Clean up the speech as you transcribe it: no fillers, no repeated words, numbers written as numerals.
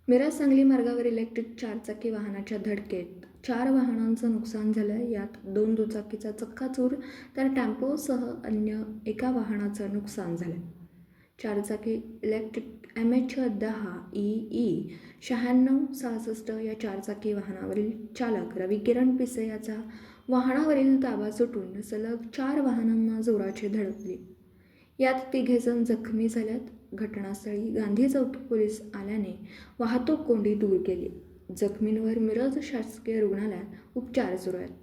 मिरज सांगली मार्गावर इलेक्ट्रिक चारचाकी वाहनाच्या धडकेत 4 वाहनांचं नुकसान झालं. यात 2 दुचाकीचा चक्काचूर तर टेम्पोसह अन्य एका वाहनाचं नुकसान झालं. चारचाकी इलेक्ट्रिक MH10EE 9666 या चारचाकी वाहनावरील चालक रवी किरण पिसे याचा वाहनावरील ताबा सुटून सलग 4 वाहनांना जोराची धडकली. यात 3 जण जखमी झाल्यात. घटनास्थळी गांधी चौक पोलीस आल्याने वाहतूक कोंडी दूर केली. जखमींवर मिरज शासकीय रुग्णालयात उपचार सुरू आहेत.